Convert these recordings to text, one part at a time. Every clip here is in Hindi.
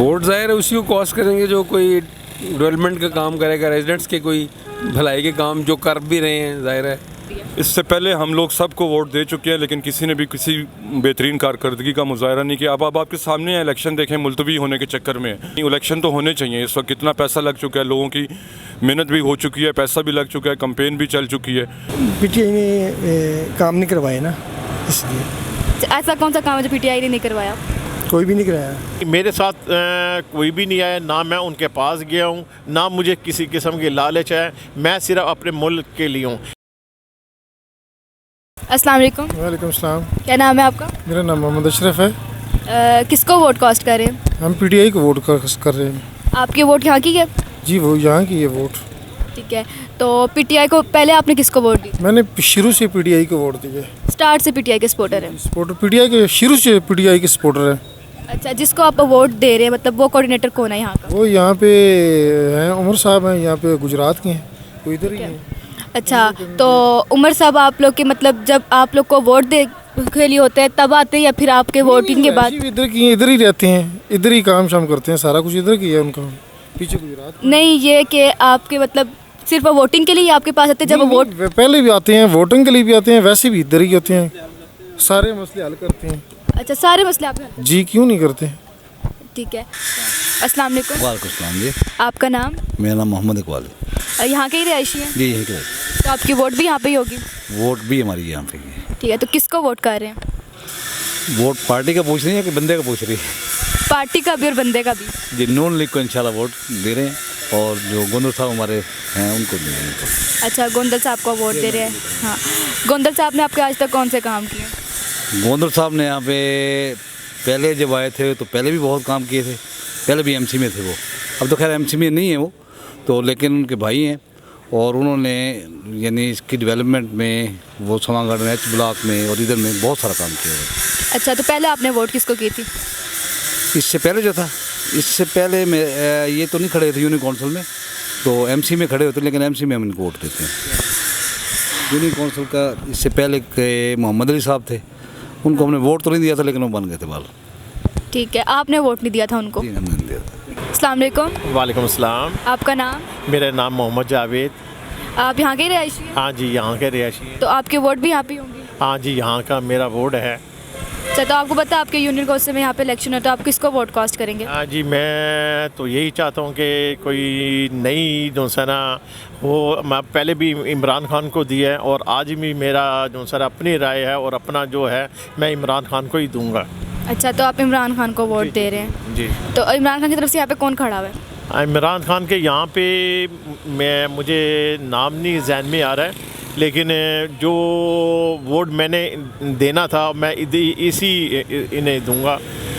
वोट ज़ाहिर है उसी को कॉस्ट करेंगे जो कोई डेवलपमेंट का काम करेगा, रेजिडेंट्स के कोई भलाई के काम जो कर भी रहे हैं, ज़ाहिर है। इससे पहले हम लोग सबको वोट दे चुके हैं, लेकिन किसी ने भी किसी बेहतरीन कारकर्दगी का मुजाहरा नहीं किया। अब आपके सामने इलेक्शन देखें, मुलतवी होने के चक्कर में इलेक्शन तो होने चाहिए। इस वक्त कितना पैसा लग चुका है, लोगों की मेहनत भी हो चुकी है, पैसा भी लग चुका है, कैंपेन भी चल चुकी है। पीटीआई ने काम नहीं करवाए ना, इसलिए। ऐसा कौन सा काम है जो पीटीआई ने नहीं करवाया? कोई भी नहीं कराया। मेरे साथ कोई भी नहीं आया, ना मैं उनके पास गया हूँ, ना मुझे किसी किस्म की लालच है। मैं सिर्फ अपने मुल्क के लिए हूँ। अस्सलाम वालेकुम। वालेकुम सलाम। क्या नाम है आपका? मेरा नाम मोहम्मद अशरफ है। किसको वोट कास्ट कर रहे हैं? हम पीटीआई को वोट कर रहे हैं। आपकी वोट यहाँ की है? जी, वो यहाँ की है वोट। ठीक है, तो पीटीआई को पहले आपने किसको वोट दी? मैंने शुरू से पीटीआई को वोट दी है। स्टार्ट से पीटीआई के सपोर्टर हैं? सपोर्टर पीटीआई के शुरू से पीटीआई के सपोर्टर है। अच्छा, जिसको आप वोट दे रहे हैं मतलब वो कोऑर्डिनेटर कौन है यहाँ का? वो यहाँ पे हैं, उमर साहब हैं, यहाँ पे गुजरात के हैं, वो इधर ही हैं। अच्छा, तो उमर साहब आप लोग के मतलब जब आप लोग को वोट दे के लिए होते हैं तब आते हैं या फिर आपके वोटिंग के बाद? इधर ही रहते हैं, इधर ही काम शाम करते हैं, सारा कुछ इधर की है उनका। पीछे गुजरात नहीं, ये कि आपके मतलब सिर्फ वोटिंग के लिए आपके पास आते हैं जब वोट? पहले भी आते हैं, वोटिंग के लिए भी आते हैं, वैसे भी इधर ही होते हैं, सारे मसले हल करते हैं। अच्छा, सारे मसले आप? जी, क्यों नहीं करते। ठीक है। अस्सलाम वालेकुम। वालेकुम सलाम जी। आपका नाम? मेरा नाम मोहम्मद इकबाल है। यहाँ के ही रहायशी हैं? जी यहीं के। तो आपकी वोट भी यहाँ पे ही होगी? वोट भी हमारी यहाँ पे ही है। ठीक है, तो किसको वोट कर रहे हैं? वोट पार्टी का पूछ रही है कि बंदे का पूछ रही है? पार्टी का भी और बंदे का भी। जी, नून लीग को इंशाल्लाह वोट दे रहे हैं और जो गोंदल साहब हमारे हैं उनको दे रहे हैं। अच्छा, गोंदल साहब को वोट दे रहे हैं। हाँ, गोंदल साहब ने आपके आज तक कौन से काम किए? गोंदल साहब ने यहाँ पे पहले जब आए थे तो पहले भी बहुत काम किए थे, पहले भी एमसी में थे वो। अब तो खैर एमसी में नहीं है वो तो, लेकिन उनके भाई हैं और उन्होंने यानी इसकी डेवलपमेंट में वो समा गार्डन एच ब्लॉक में और इधर में बहुत सारा काम किया है। अच्छा, तो पहले आपने वोट किसको की थी? इससे पहले जो था, इससे पहले में ये तो नहीं खड़े थे यूनियन काउंसिल में, तो एमसी में खड़े होते, लेकिन एमसी में हम इनको वोट देते हैं। यूनियन काउंसिल का इससे पहले के मोहम्मद अली साहब थे, उनको हमने वोट तो नहीं दिया था लेकिन वो बन गए थे बाल। ठीक है, आपने वोट नहीं दिया था उनको? जी, हमने नहीं दिया था। अस्सलाम वालेकुम। वालेकुम अस्सलाम। आपका नाम? मेरा नाम मोहम्मद जावेद। आप यहाँ के ही रहायशी हैं? हाँ जी, यहाँ के रिहायशी हैं। तो आपके वोट भी यहाँ पे होंगे? हाँ जी, यहाँ का मेरा वोट है। अच्छा, तो आपको पता है आपके यूनियन काउंसिल में यहाँ पे इलेक्शन है, तो आप किसको वोट कास्ट करेंगे? हाँ जी, मैं तो यही चाहता हूँ कि कोई नई जो सा ना वो, मैं पहले भी इमरान खान को दिया है और आज भी मेरा जो सर अपनी राय है और अपना जो है मैं इमरान खान को ही दूंगा। अच्छा, तो आप इमरान खान को वोट दे रहे हैं? जी। तो इमरान खान की तरफ से यहाँ पे कौन खड़ा हुआ है? इमरान खान के यहाँ पे मुझे नाम नहीं ज़हन में आ रहा है, लेकिन जो वोट मैंने देना था मैं इसी इन्हें दूंगा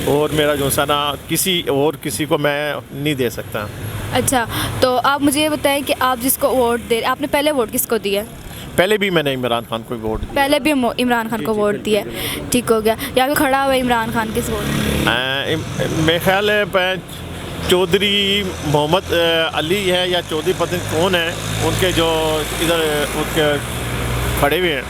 और मेरा जो सा ना किसी को मैं नहीं दे सकता। अच्छा, तो आप मुझे ये बताएं कि आप जिसको वोट दे रहे, आपने पहले वोट किसको दिया? पहले भी मैंने इमरान खान को वोट दिया। पहले भी इमरान खान को वोट दिया। ठीक हो गया। यहाँ पे खड़ा हुआ है इमरान खान किस वोट? मेरे ख्याल है चौधरी मोहम्मद अली है या चौधरी पता नहीं कौन है, उनके जो इधर उनके खड़े हुए हैं,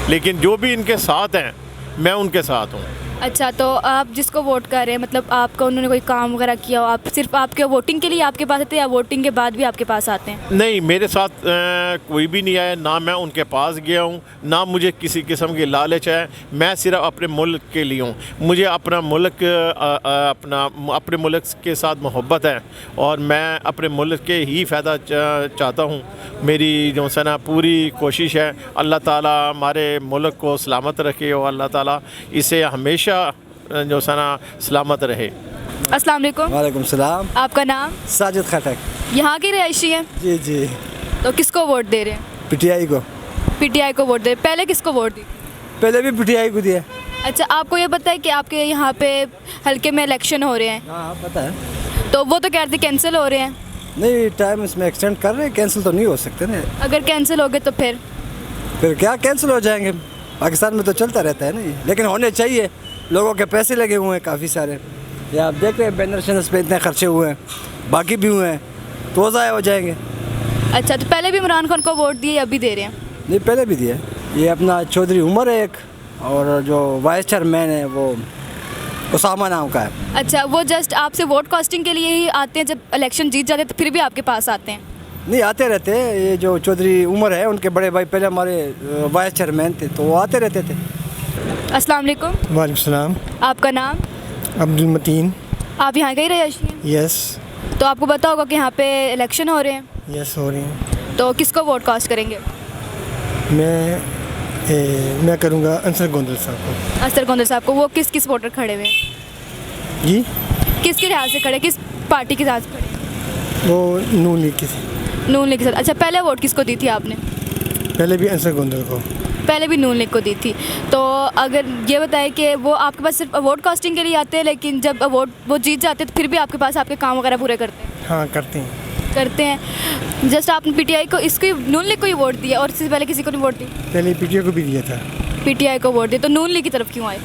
लेकिन जो भी इनके साथ हैं मैं उनके साथ हूँ। अच्छा, तो आप जिसको वोट कर रहे हैं मतलब आपका उन्होंने कोई काम वगैरह किया हो, आप सिर्फ आपके वोटिंग के लिए आपके पास आते हैं या वोटिंग के बाद भी आपके पास आते हैं? नहीं, मेरे साथ कोई भी नहीं आया, ना मैं उनके पास गया हूँ, ना मुझे किसी किस्म की लालच है। मैं सिर्फ अपने मुल्क के लिए हूँ। मुझे अपना मुल्क अपने मुल्क के साथ मोहब्बत है और मैं अपने मुल्क के ही फ़ायदा चाहता हूँ। मेरी जो है ना पूरी कोशिश है अल्लाह ताला हमारे मुल्क को सलामत रखे और अल्लाह ताला इसे हमेशा जो सना सलामत रहे। अस्सलाम वालेकुम। वालेकुम सलाम। आपका नाम? साजिद खटक। यहाँ के रहायशी हैं? जी जी। तो किसको वोट दे रहे हैं? पीटीआई को। पीटीआई को वोट दे। पहले किसको वोट दी? पहले भी पीटीआई को दिया। अच्छा, आपको ये पता है कि आपके यहाँ पे हल्के में इलेक्शन हो रहे हैं? हाँ पता है। तो वो तो कहते कैंसिल हो रहे हैं। नहीं, टाइम इसमें एक्सटेंड कर रहे हैं, कैंसिल तो नहीं हो सकते ना। अगर कैंसिल हो गए तो फिर क्या कैंसिल हो जाएंगे? पाकिस्तान में तो चलता रहता है ना, लेकिन होने चाहिए। लोगों के पैसे लगे हुए हैं काफ़ी सारे, या आप देख रहे हैं बैनर शनर्स पे इतने खर्चे हुए हैं, बाकी भी हुए हैं, तो ज़ाया हो जाएंगे। अच्छा, तो पहले भी इमरान खान को वोट दिए, अभी दे रहे हैं? नहीं, पहले भी दिया। ये अपना चौधरी उमर है एक, और जो वाइस चेयरमैन है वो उसामा नाम का है। अच्छा, वो जस्ट आपसे वोट कास्टिंग के लिए ही आते हैं, जब इलेक्शन जीत जाते हैं तो फिर भी आपके पास आते हैं? नहीं, आते रहते हैं। ये जो चौधरी उमर है, उनके बड़े भाई पहले हमारे वाइस चेयरमैन थे, तो वो आते रहते थे। अस्सलाम वालेकुम। वालेकुम सलाम। आपका नाम? अब्दुल मतीन। आप यहाँ के ही रहियाशी हैं? यस। तो आपको पता होगा कि यहाँ पे इलेक्शन हो रहे हैं, यस हो रही हैं। तो किसको वोट कास्ट करेंगे? मैं करूँगा अंसर गोंदल साहब को। असर गोंदल साहब को। वो किस वोटर खड़े हुए हैं? जी, किसके लिहाज से खड़े, किस पार्टी के साथ खड़े? वो नून लीग की थी। नून लीग के साथ। अच्छा, पहले वोट किसको दी थी आपने? पहले भी अंसर गोंदल को। पहले भी नून लीग को दी थी। तो अगर ये बताएं कि वो आपके पास सिर्फ वोट कास्टिंग के लिए आते हैं, लेकिन जब वो जीत जाते हैं तो फिर भी आपके पास आपके काम वगैरह पूरे करते हैं? हाँ, करते हैं। जस्ट आपने पीटीआई को, इसको नून लीग को ही वोट दिया और इससे पहले किसी को नहीं वोट दी? पहले पीटीआई को भी दिया था। पीटीआई को वोट दिया, तो नून लीग की तरफ क्यों आए?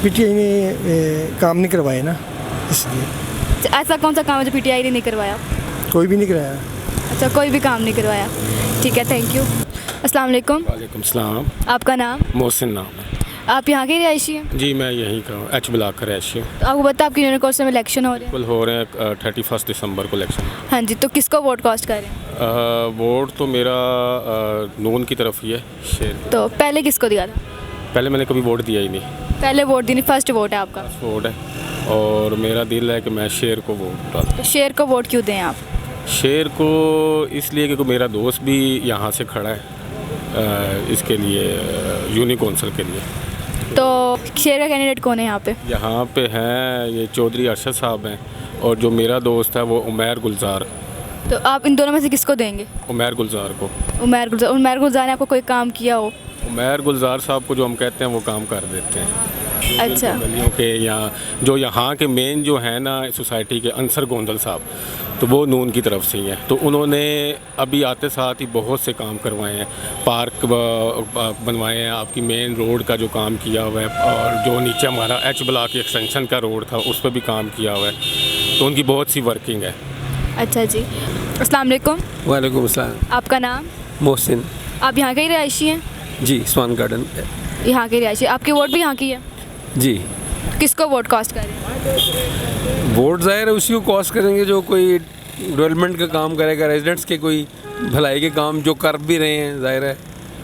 पीटीआई ने काम नहीं करवाए ना, इसलिए। ऐसा कौन सा काम है जो पीटीआई ने नहीं करवाया? कोई भी नहीं कराया। अच्छा, कोई भी काम नहीं करवाया। ठीक है, थैंक यू। अस्सलाम वालेकुम। वालेकुम सलाम। आपका नाम? मोहसिन नाम है। आप यहाँ के रिहायशी हैं? जी, मैं यहीं का हूँ, एच ब्लॉक का रहायशी हूँ। तो आपको पता है आपकी यूनिवर्सिटी में इलेक्शन हो रहे हैं? बिल्कुल हो रहे हैं, 31 दिसंबर को इलेक्शन। हाँ जी, तो किसको वोट कास्ट कर रहे हैं? वोट तो मेरा नून की तरफ ही है, शेर। तो पहले किसको दिया था? पहले मैंने कभी वोट दिया ही नहीं, पहले वोट दी नहीं, फर्स्ट वोट है आपका? वोट है, और मेरा दिल है कि मैं शेर को वोट डालूं। तो शेर को वोट क्यों दें आप? शेर को इसलिए क्योंकि मेरा दोस्त भी यहाँ से खड़ा है, इसके लिए यूनिक कौंसिल के लिए। तो शेर का कैंडिडेट कौन है यहाँ पे? यहाँ पे हैं ये चौधरी अरशद साहब हैं, और जो मेरा दोस्त है वो उमैर गुलजार। तो आप इन दोनों में से किसको देंगे? उमैर गुलजार को। उमैर गुलजार ने आपको कोई काम किया हो? उमैर गुलजार साहब को जो हम कहते हैं वो काम कर देते हैं। अच्छा। गलियों के यहाँ के मेन जो है ना सोसाइटी के अंसर गोंदल साहब, तो वो नून की तरफ से ही हैं। तो उन्होंने अभी आते साथ ही बहुत से काम करवाए हैं, पार्क बनवाए हैं, आपकी मेन रोड का जो काम किया हुआ है, और जो नीचे हमारा एच ब्लॉक एक्सटेंशन का रोड था उस पर भी काम किया हुआ है। तो उनकी बहुत सी वर्किंग है। अच्छा जी। अस्सलाम वालेकुम। वालेकुम अस्सलाम। आपका नाम? मोहसिन। आप यहाँ के ही रिहायशी हैं? जी, स्वान गार्डन। यहाँ के रिहायशी। आपकी वोट भी यहाँ की है? जी। किसको वोट कास्ट करें? वोट ज़ाहिर है उसी को कास्ट करेंगे जो कोई डेवलपमेंट का काम करेगा, रेजिडेंट्स के कोई भलाई के काम जो कर भी रहे हैं, ज़ाहिर है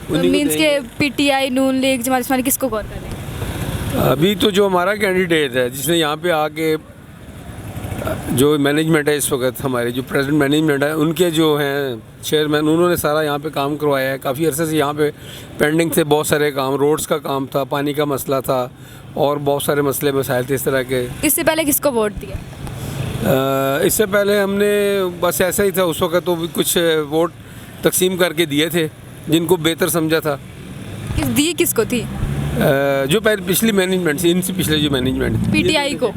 उन्हीं को मीन्स के देंगे। पीटीआई, नून लीग, जमात इस्लामी किसको वोट करें? अभी तो जो हमारा कैंडिडेट है जिसने यहाँ पे आके जो मैनेजमेंट है इस वक्त, हमारे जो प्रेजेंट मैनेजमेंट है, उनके जो हैं चेयरमैन, उन्होंने सारा यहाँ पे काम करवाया है। काफ़ी अरसे से यहाँ पे पेंडिंग थे बहुत सारे काम, रोड्स का काम था, पानी का मसला था, और बहुत सारे मसले मसाइल थे इस तरह के। इससे पहले किसको वोट दिया? इससे पहले हमने बस ऐसा ही था उस वक्त, तो कुछ वोट तकसीम करके दिए थे जिनको बेहतर समझा था। किसको थी? जो पहले पिछली मैनेजमेंट थी, इनसे पिछले जो मैनेजमेंट, पीटीआई को?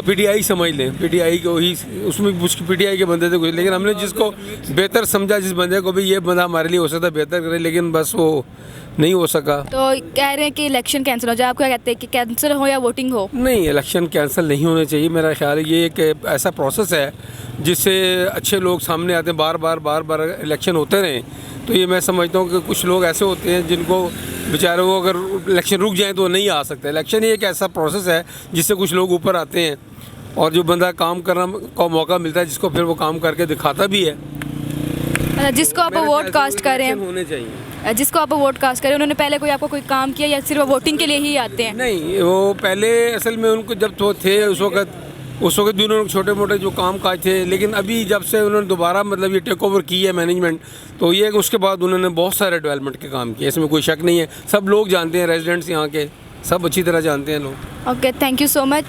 पीटीआई समझ लें, पीटीआई को ही, उसमें कुछ पीटीआई के बंदे थे कुछ, लेकिन हमने जिसको बेहतर समझा, जिस बंदे को भी ये बंदा हमारे लिए हो सकता है बेहतर करे, लेकिन बस वो नहीं हो सका। तो कह रहे हैं कि इलेक्शन कैंसिल हो जाए, आप क्या कहते हैं कि कैंसिल हो या वोटिंग हो? नहीं, इलेक्शन कैंसिल नहीं होने चाहिए। मेरा ख्याल है ये एक ऐसा प्रोसेस है जिससे अच्छे लोग सामने आते हैं। बार बार इलेक्शन होते रहें, तो ये मैं समझता हूँ कि कुछ लोग ऐसे होते हैं जिनको बेचारे वो अगर इलेक्शन रुक जाए तो वो नहीं आ सकते। इलेक्शन ही एक ऐसा प्रोसेस है जिससे कुछ लोग ऊपर आते हैं, और जो बंदा काम करना का मौका मिलता है, जिसको फिर वो काम करके दिखाता भी है। जिसको आप वोट कास्ट कर रहे हैं, होने चाहिए। जिसको आप वोट कास्ट करें, उन्होंने पहले कोई आपको कोई काम किया या सिर्फ वोटिंग के लिए ही आते हैं? नहीं, वो पहले असल में उनको जब तो थे उस वक्त भी उन्होंने छोटे मोटे जो काम काज थे, लेकिन अभी जब से उन्होंने दोबारा मतलब ये टेक ओवर की है मैनेजमेंट, तो ये उसके बाद उन्होंने बहुत सारे डेवलपमेंट के काम किए, इसमें कोई शक नहीं है। सब लोग जानते हैं, रेजिडेंट्स यहाँ के सब अच्छी तरह जानते हैं लोग। Okay, thank you so much.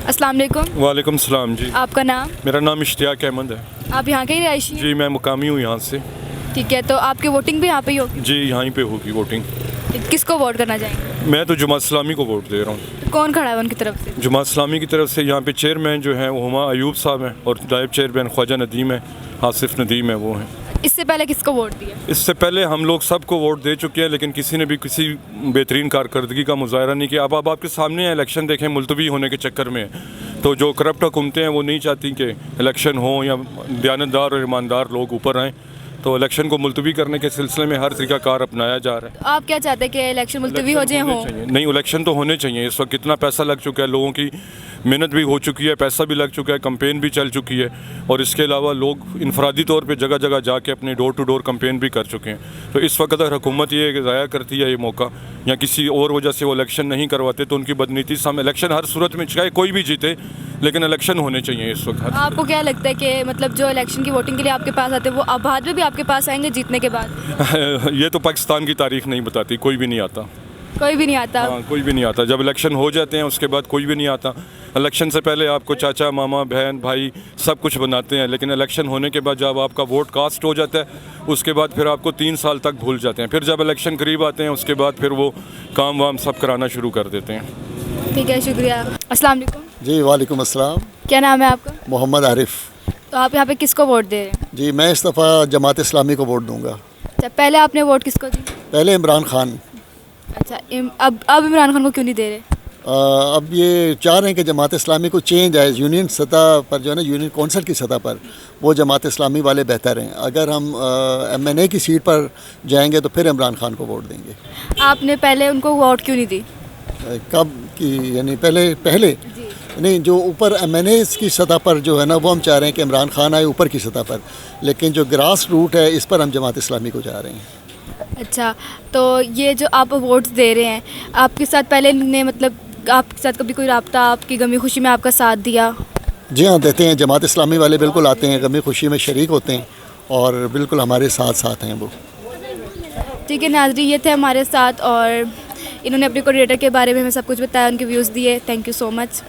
अस्सलाम वालेकुम। वालेकुम सलाम जी। आपका नाम? मेरा नाम इश्तियाक अहमद है। आप यहाँ के ही रिहायशी हैं? जी, मैं मुकामी हूँ यहाँ से। ठीक है, तो आपकी वोटिंग भी यहाँ पे ही होगी? जी, यहीं पे होगी वोटिंग। किसको वोट करना चाहेंगे? मैं तो जमात इस्लामी को वोट दे रहा हूँ। तो कौन खड़ा है उनकी तरफ से? जमात इस्लामी की तरफ से यहाँ पे चेयरमैन जो हैं वो हुमा अयूब साहब हैं, और नायब चेयरमैन ख्वाजा नदीम है, आसिफ नदीम है, वो हैं। इससे पहले किसको वोट दिया? इससे पहले हम लोग सबको वोट दे चुके हैं, लेकिन किसी ने भी किसी बेहतरीन कारकर्दगी का मुजाहरा नहीं किया। अब आप आपके सामने है, इलेक्शन देखें मुलतवी होने के चक्कर में, तो जो करप्ट हुकूमतें हैं वो नहीं चाहती कि इलेक्शन हो या दयानतदार और ईमानदार लोग ऊपर आएँ, तो इलेक्शन को मुलतवी करने के सिलसिले में हर तरीक़ाकार अपनाया जा रहा है। तो आप क्या चाहते हैं कि इलेक्शन मुलतवी हो जाए होने हो? चाहिए। नहीं, इलेक्शन तो होने चाहिए। इस वक्त कितना पैसा लग चुका है, लोगों की मेहनत भी हो चुकी है, पैसा भी लग चुका है, कंपेन भी चल चुकी है, और इसके अलावा लोग इनफरादी तौर पे जगह जगह जाके अपने डोर टू डोर कंपेन भी कर चुके हैं। तो इस वक्त अगर हुकूमत ये ज़ाया करती है ये मौका, या किसी और वजह से वो इलेक्शन नहीं करवाते, तो उनकी बदनीति से हम इलेक्शन हर सूरत में, चाहे कोई भी जीते, लेकिन इलेक्शन होने चाहिए इस वक्त। आपको क्या लगता है कि मतलब जो इलेक्शन की वोटिंग के लिए आपके पास आते हैं वो अब बाद में भी आपके पास आएंगे जीतने के बाद? ये तो पाकिस्तान की तारीख नहीं बताती, कोई भी नहीं आता। कोई भी नहीं आता? हाँ, कोई भी नहीं आता। जब इलेक्शन हो जाते हैं उसके बाद कोई भी नहीं आता। इलेक्शन से पहले आपको चाचा, मामा, बहन, भाई सब कुछ बनाते हैं, लेकिन इलेक्शन होने के बाद जब आपका वोट कास्ट हो जाता है उसके बाद फिर आपको 3 साल तक भूल जाते हैं। फिर जब इलेक्शन करीब आते हैं उसके बाद फिर वो काम वाम सब कराना शुरू कर देते हैं। ठीक है, शुक्रिया। अस्सलाम वालेकुम। जी वालेकुम अस्सलाम। क्या नाम है आपका? मोहम्मद आरिफ। तो आप यहाँ पे किसको वोट दे रहे हैं? जी मैं इस दफ़ा जमात इस्लामी को वोट दूंगा। अच्छा, पहले आपने वोट किसको दी? पहले इमरान खान। अच्छा, अब इमरान खान को क्यों नहीं दे रहे? अब ये चाह रहे हैं कि जमात इस्लामी को चेंज आए, यूनियन सतह पर जो है ना, यूनियन कौंसिल की सतह पर वो जमात इस्लामी वाले बेहतर हैं। अगर हम MNA की सीट पर जाएंगे तो फिर इमरान खान को वोट देंगे। आपने पहले उनको वोट क्यों नहीं दी? कब की, यानी पहले नहीं, जो ऊपर MNA की सतह पर जो है ना, वो हम चाह रहे हैं कि इमरान खान आए ऊपर की सतह पर, लेकिन जो ग्रास रूट है इस पर हम जमात इस्लामी को जा रहे हैं। अच्छा, तो ये जो आप वोट्स दे रहे हैं, आपके साथ पहले ने मतलब आपके साथ कभी कोई राब्ता, आपकी गमी खुशी में आपका साथ दिया? जी हाँ, देते हैं। जमात इस्लामी वाले बिल्कुल आते हैं, गमी खुशी में शरीक होते हैं और बिल्कुल हमारे साथ हैं वो। ठीक है नाज़रीन, ये थे हमारे साथ और इन्होंने अपने कोऑर्डिनेटर के बारे में हमें सब कुछ बताया, उनके व्यूज़ दिए। Thank you so much.